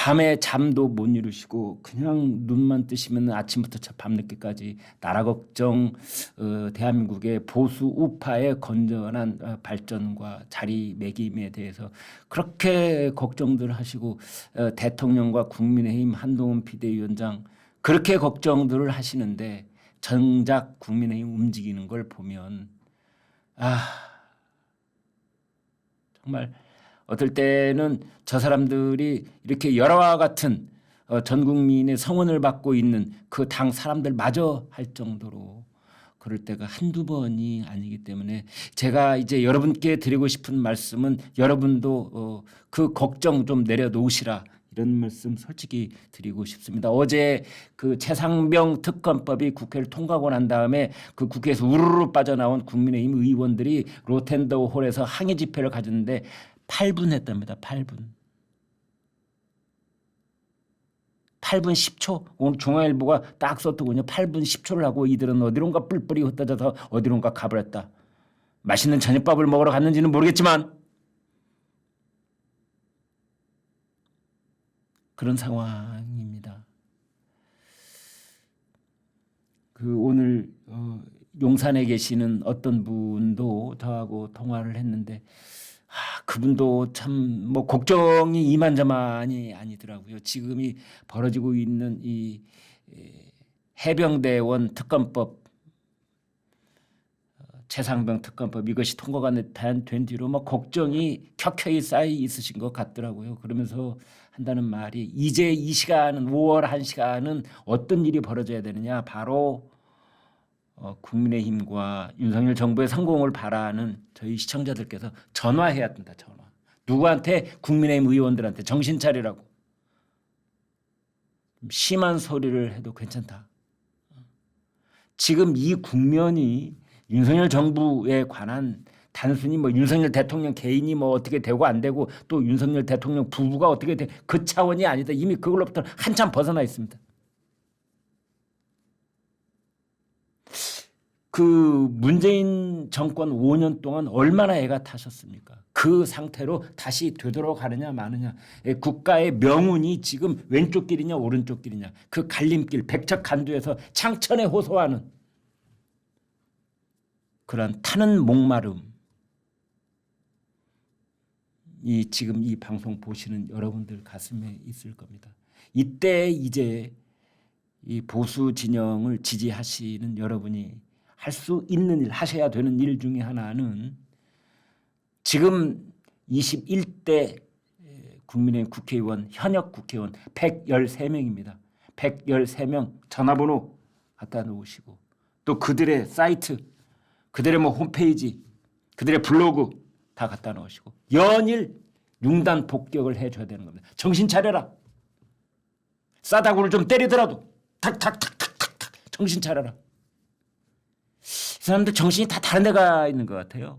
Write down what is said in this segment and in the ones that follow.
밤에 잠도 못 이루시고 그냥 눈만 뜨시면 아침부터 밤늦게까지 나라 걱정, 대한민국의 보수 우파의 건전한 발전과 자리매김에 대해서 그렇게 걱정들 하시고 대통령과 국민의힘 한동훈 비대위원장 그렇게 걱정들을 하시는데 정작 국민의힘 움직이는 걸 보면 정말 어떨 때는 저 사람들이 이렇게 열화와 같은 전 국민의 성원을 받고 있는 그 당 사람들마저 할 정도로 그럴 때가 한두 번이 아니기 때문에 제가 이제 여러분께 드리고 싶은 말씀은 여러분도 그 걱정 좀 내려놓으시라 이런 말씀 솔직히 드리고 싶습니다. 어제 그 최상병 특검법이 국회를 통과하고 난 다음에 그 국회에서 우르르 빠져나온 국민의힘 의원들이 로텐더 홀에서 항의 집회를 가졌는데 8분 했답니다. 8분 10초. 오늘 중앙일보가 딱 썼더군요. 8분 10초를 하고 이들은 어디론가 뿔뿔이 흩어져서 어디론가 가버렸다. 맛있는 저녁밥을 먹으러 갔는지는 모르겠지만 그런 상황입니다. 그 오늘 용산에 계시는 어떤 분도 저하고 통화를 했는데 그분도 참 뭐 걱정이 이만저만이 아니더라고요. 지금이 벌어지고 있는 이 해병대원 특검법, 최상병 특검법 이것이 통과가 된 뒤로 뭐 걱정이 켜켜이 쌓여 있으신 것 같더라고요. 그러면서 한다는 말이 이제 이 시간은 5월 1시간은 어떤 일이 벌어져야 되느냐, 바로 국민의힘과 윤석열 정부의 성공을 바라는 저희 시청자들께서 전화해야 된다. 전화. 누구한테? 국민의힘 의원들한테 정신 차리라고. 심한 소리를 해도 괜찮다. 지금 이 국면이 윤석열 정부에 관한 단순히 뭐 윤석열 대통령 개인이 뭐 어떻게 되고 안 되고 또 윤석열 대통령 부부가 어떻게 돼 그 차원이 아니다. 이미 그걸로부터 한참 벗어나 있습니다. 그 문재인 정권 5년 동안 얼마나 애가 타셨습니까? 그 상태로 다시 되돌아가느냐 마느냐. 국가의 명운이 지금 왼쪽 길이냐 오른쪽 길이냐. 그 갈림길 백척간두에서 창천에 호소하는 그런 타는 목마름. 지금 이 방송 보시는 여러분들 가슴에 있을 겁니다. 이때 이제 이 보수 진영을 지지하시는 여러분이 할 수 있는 일, 하셔야 되는 일 중에 하나는 지금 21대 국민의힘 국회의원, 현역 국회의원 113명입니다. 113명 전화번호 갖다 놓으시고 또 그들의 사이트, 그들의 뭐 홈페이지, 그들의 블로그 다 갖다 놓으시고 연일 융단 폭격을 해줘야 되는 겁니다. 정신 차려라. 싸다구를 좀 때리더라도 탁탁탁탁탁 정신 차려라. 이 사람들 정신이 다 다른 데가 있는 것 같아요.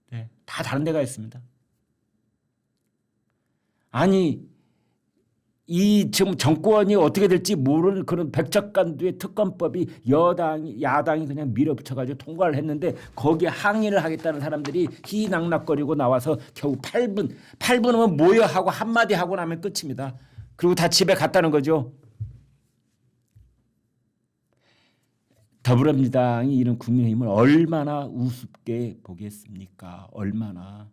네, 다 다른 데가 있습니다. 아니 이 지금 정권이 어떻게 될지 모르는 그런 백척간두의 특검법이 야당이 그냥 밀어붙여가지고 통과를 했는데 거기에 항의를 하겠다는 사람들이 희낙낙거리고 나와서 겨우 8분은 모여 하고 한마디 하고 나면 끝입니다. 그리고 다 집에 갔다는 거죠. 더불어민주당이 이런 국민의힘을 얼마나 우습게 보겠습니까? 얼마나.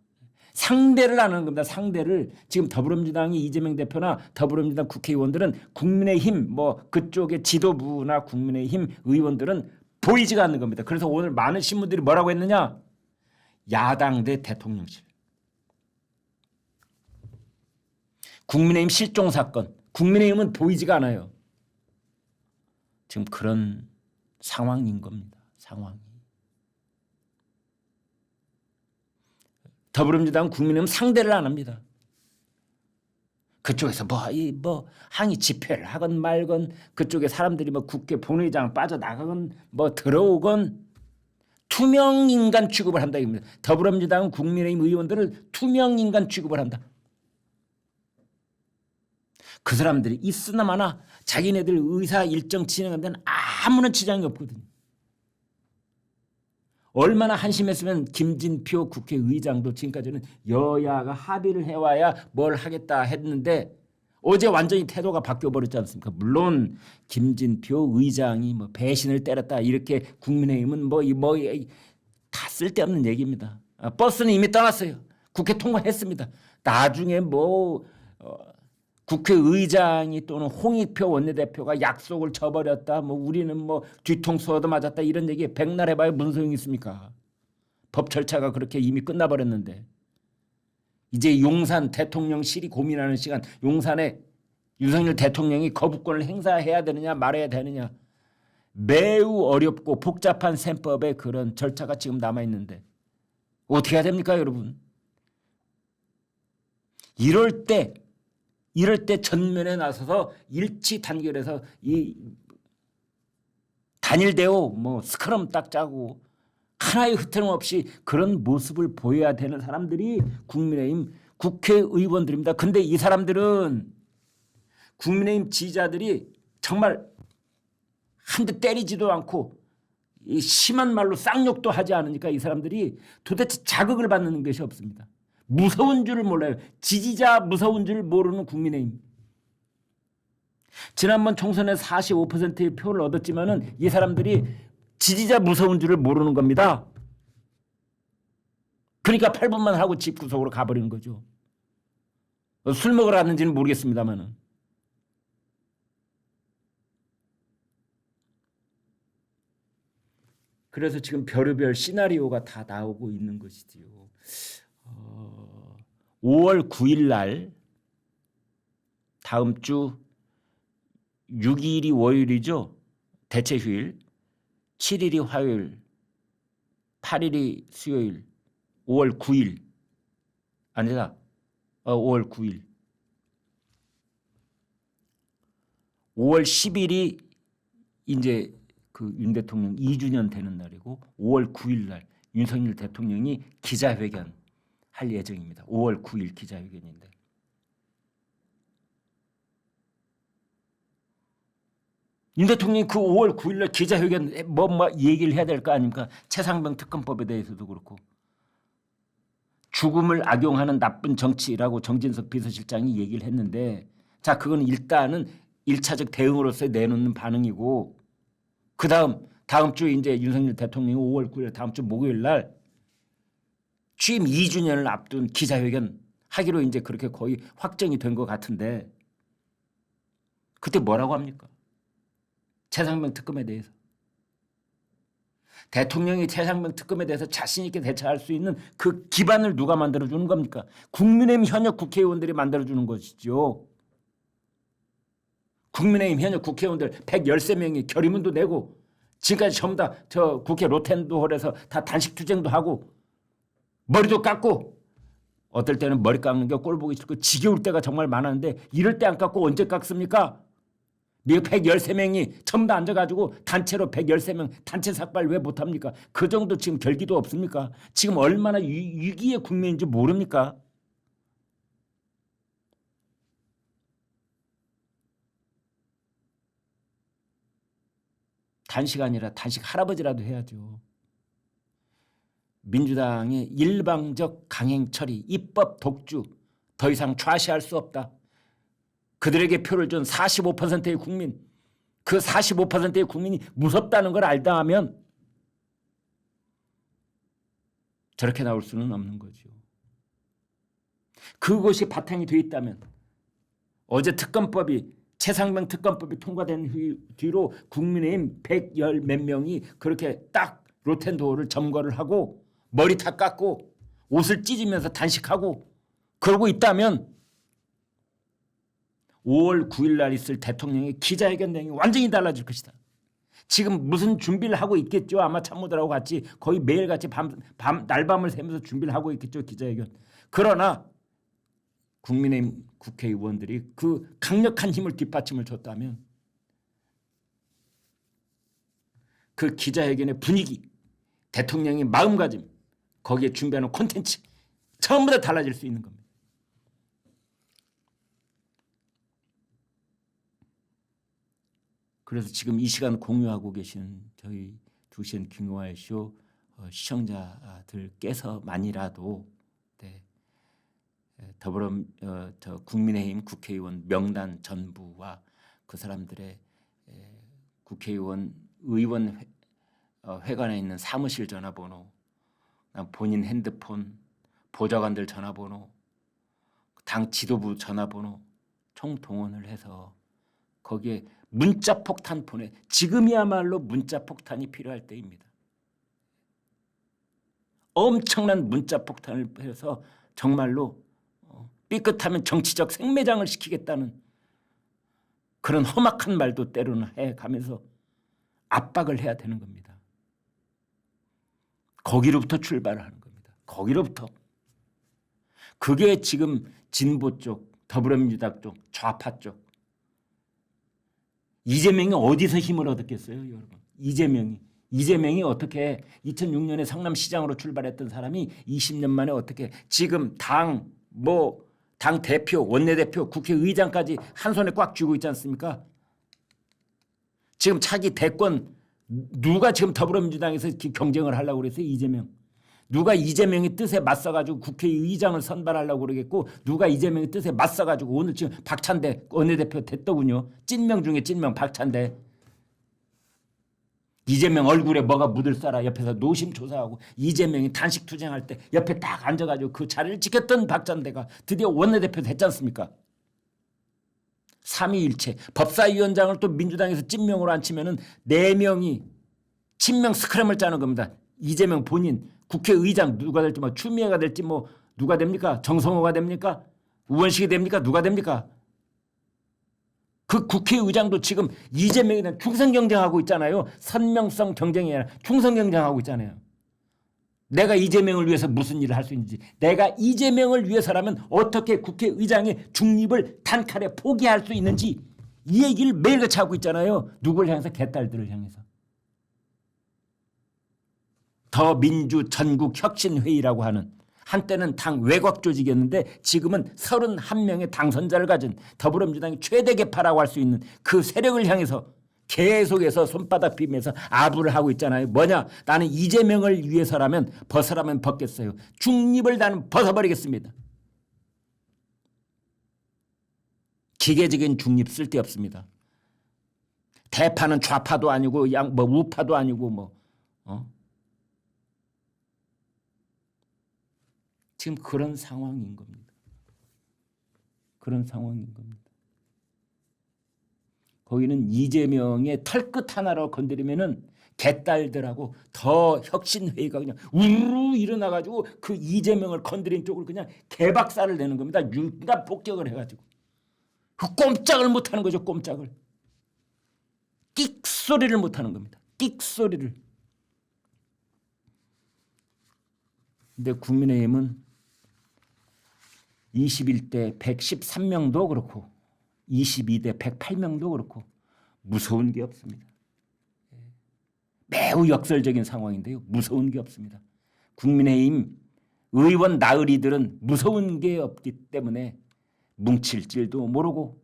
상대를 안 하는 겁니다. 상대를. 지금 더불어민주당이 이재명 대표나 더불어민주당 국회의원들은 국민의힘 뭐 그쪽의 지도부나 국민의힘 의원들은 보이지가 않는 겁니다. 그래서 오늘 많은 신문들이 뭐라고 했느냐? 야당 대 대통령실. 국민의힘 실종 사건. 국민의힘은 보이지가 않아요. 지금 그런 상황인 겁니다. 상황이. 더불어민주당 국민의힘 상대를 안 합니다. 그쪽에서 뭐 항의 집회를 하건 말건 그쪽에 사람들이 뭐 국회 본회의장 빠져나가건 뭐 들어오건 투명 인간 취급을 한다 이겁니다. 더불어민주당은 국민의힘 의원들을 투명 인간 취급을 한다. 그 사람들이 있으나 마나 자기네들 의사 일정 진행하는 데는 아무런 지장이 없거든요. 얼마나 한심했으면 김진표 국회의장도 지금까지는 여야가 합의를 해와야 뭘 하겠다 했는데 어제 완전히 태도가 바뀌어 버렸지 않습니까? 물론 김진표 의장이 뭐 배신을 때렸다 이렇게 국민의힘은 다 쓸데없는 얘기입니다. 버스는 이미 떠났어요. 국회 통과했습니다. 나중에 국회의장이 또는 홍익표 원내대표가 약속을 저버렸다. 우리는 뒤통수 얻어맞았다 이런 얘기 백날 해봐야 무슨 소용이 있습니까? 법 절차가 그렇게 이미 끝나버렸는데 이제 용산 대통령실이 고민하는 시간, 용산에 윤석열 대통령이 거부권을 행사해야 되느냐 말아야 되느냐 매우 어렵고 복잡한 셈법의 그런 절차가 지금 남아있는데 어떻게 해야 됩니까 여러분? 이럴 때 전면에 나서서 일치 단결해서 이 단일대오 스크럼 딱 짜고 하나의 흐트럼 없이 그런 모습을 보여야 되는 사람들이 국민의힘 국회의원들입니다. 근데 이 사람들은 국민의힘 지지자들이 정말 한 대 때리지도 않고 이 심한 말로 쌍욕도 하지 않으니까 이 사람들이 도대체 자극을 받는 것이 없습니다. 무서운 줄을 몰라요. 지지자 무서운 줄 모르는 국민의힘. 지난번 총선에 45%의 표를 얻었지만은 이 사람들이 지지자 무서운 줄을 모르는 겁니다. 그러니까 8분만 하고 집구석으로 가버리는 거죠. 술 먹으러 왔는지는 모르겠습니다만은. 그래서 지금 별의별 시나리오가 다 나오고 있는 것이지요. 5월 9일 날 다음 주 6일이 월요일이죠. 대체 휴일. 7일이 화요일. 8일이 수요일. 5월 9일. 아니다. 5월 9일. 5월 10일이 이제 그 윤 대통령 2주년 되는 날이고 5월 9일 날 윤석열 대통령이 기자회견 할 예정입니다. 5월 9일 기자회견인데. 윤 대통령이 그 5월 9일 날 기자회견 얘기를 해야 될 거 아닙니까? 최상병 특검법에 대해서도 그렇고. 죽음을 악용하는 나쁜 정치라고 정진석 비서실장이 얘기를 했는데 자, 그건 일단은 1차적 대응으로서 내놓는 반응이고 다음 주 이제 윤석열 대통령이 5월 9일 다음 주 목요일 날 취임 2주년을 앞둔 기자회견 하기로 이제 그렇게 거의 확정이 된 것 같은데 그때 뭐라고 합니까? 최상병 특검에 대해서. 대통령이 최상병 특검에 대해서 자신 있게 대처할 수 있는 그 기반을 누가 만들어주는 겁니까? 국민의힘 현역 국회의원들이 만들어주는 것이죠. 국민의힘 현역 국회의원들 113명이 결의문도 내고 지금까지 전부 다 저 국회 로텐도홀에서 다 단식 투쟁도 하고 머리도 깎고 어떨 때는 머리 깎는 게 꼴 보기 싫고 지겨울 때가 정말 많았는데 이럴 때 안 깎고 언제 깎습니까? 미국 113명이 전부 다 앉아가지고 단체로 113명 단체 삭발 왜 못합니까? 그 정도 지금 결기도 없습니까? 지금 얼마나 위기의 국면인지 모릅니까? 단식 아니라 단식 할아버지라도 해야죠. 민주당의 일방적 강행 처리, 입법 독주 더 이상 좌시할 수 없다. 그들에게 표를 준 45%의 국민, 그 45%의 국민이 무섭다는 걸 알다 하면 저렇게 나올 수는 없는 거죠. 그것이 바탕이 돼 있다면 어제 최상병 특검법이 통과된 뒤로 국민의힘 110 몇 명이 그렇게 딱 로텐도어를 점거를 하고 머리 다 깎고 옷을 찢으면서 단식하고 그러고 있다면 5월 9일 날 있을 대통령의 기자회견 내용이 완전히 달라질 것이다. 지금 무슨 준비를 하고 있겠죠. 아마 참모들하고 같이 거의 매일같이 날밤을 새면서 준비를 하고 있겠죠. 기자회견. 그러나 국민의힘 국회의원들이 그 강력한 힘을 뒷받침을 줬다면 그 기자회견의 분위기, 대통령의 마음가짐, 거기에 준비하는 콘텐츠 전부 다 달라질 수 있는 겁니다. 그래서 지금 이 시간 공유하고 계신 저희 두시엔 김용환 쇼 시청자들께서만이라도 저 국민의힘 국회의원 명단 전부와 그 사람들의 국회의원 의원 회관에 있는 사무실 전화번호, 본인 핸드폰, 보좌관들 전화번호, 당 지도부 전화번호 총동원을 해서 거기에 문자 폭탄 보내. 지금이야말로 문자 폭탄이 필요할 때입니다. 엄청난 문자 폭탄을 해서 정말로 삐끗하면 정치적 생매장을 시키겠다는 그런 험악한 말도 때로는 해가면서 압박을 해야 되는 겁니다. 거기로부터 출발을 하는 겁니다. 거기로부터. 그게 지금 진보 쪽, 더불어민주당 쪽, 좌파 쪽. 이재명이 어디서 힘을 얻었겠어요, 여러분? 이재명이 어떻게 2006년에 성남시장으로 출발했던 사람이 20년 만에 어떻게 지금 당 대표, 원내대표, 국회의장까지 한 손에 꽉 쥐고 있지 않습니까? 지금 차기 대권 누가 지금 더불어민주당에서 경쟁을 하려고 그랬어요? 이재명. 누가 이재명의 뜻에 맞서가지고 국회의장을 선발하려고 그러겠고 누가 이재명의 뜻에 맞서가지고 오늘 지금 박찬대 원내대표 됐더군요. 찐명 중에 찐명 박찬대. 이재명 얼굴에 뭐가 묻을 싸라 옆에서 노심초사하고 이재명이 단식 투쟁할 때 옆에 딱 앉아가지고 그 자리를 지켰던 박찬대가 드디어 원내대표 됐지 않습니까? 삼위일체 법사위원장을 또 민주당에서 찐명으로 앉히면은 4명이 친명 스크램을 짜는 겁니다. 이재명 본인 국회의장 누가 될지 추미애가 될지 누가 됩니까? 정성호가 됩니까? 우원식이 됩니까? 누가 됩니까? 그 국회의장도 지금 이재명에 대한 충성 경쟁하고 있잖아요. 선명성 경쟁이 아니라 충성 경쟁하고 있잖아요. 내가 이재명을 위해서 무슨 일을 할 수 있는지, 내가 이재명을 위해서라면 어떻게 국회의장의 중립을 단칼에 포기할 수 있는지 이 얘기를 매일같이 하고 있잖아요. 누굴 향해서? 개딸들을 향해서. 더민주전국혁신회의라고 하는 한때는 당 외곽 조직이었는데 지금은 31명의 당선자를 가진 더불어민주당의 최대 개파라고 할 수 있는 그 세력을 향해서 계속해서 손바닥 비비면서 아부를 하고 있잖아요. 뭐냐? 나는 이재명을 위해서라면 벗으라면 벗겠어요. 중립을 나는 벗어버리겠습니다. 기계적인 중립 쓸데없습니다. 대파는 좌파도 아니고 우파도 아니고 지금 그런 상황인 겁니다. 그런 상황인 겁니다. 거기는 이재명의 털끝 하나로 건드리면은 개딸들하고 더 혁신회의가 그냥 우르르 일어나가지고 그 이재명을 건드린 쪽을 그냥 개박살을 내는 겁니다. 융단 폭격을 해가지고. 그 꼼짝을 못하는 거죠. 꼼짝을. 끽 소리를 못하는 겁니다. 끽 소리를. 근데 국민의힘은 21대 113명도 그렇고 22대 108명도 그렇고 무서운 게 없습니다. 매우 역설적인 상황인데요. 무서운 게 없습니다. 국민의힘 의원 나으리들은 무서운 게 없기 때문에 뭉칠 줄도 모르고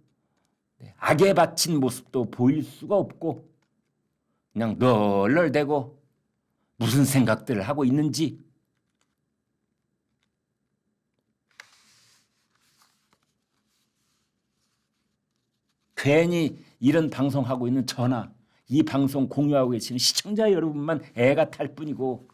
악에 바친 모습도 보일 수가 없고 그냥 널널대고 무슨 생각들을 하고 있는지 괜히 이런 방송하고 있는 저나 이 방송 공유하고 계시는 시청자 여러분만 애가 탈 뿐이고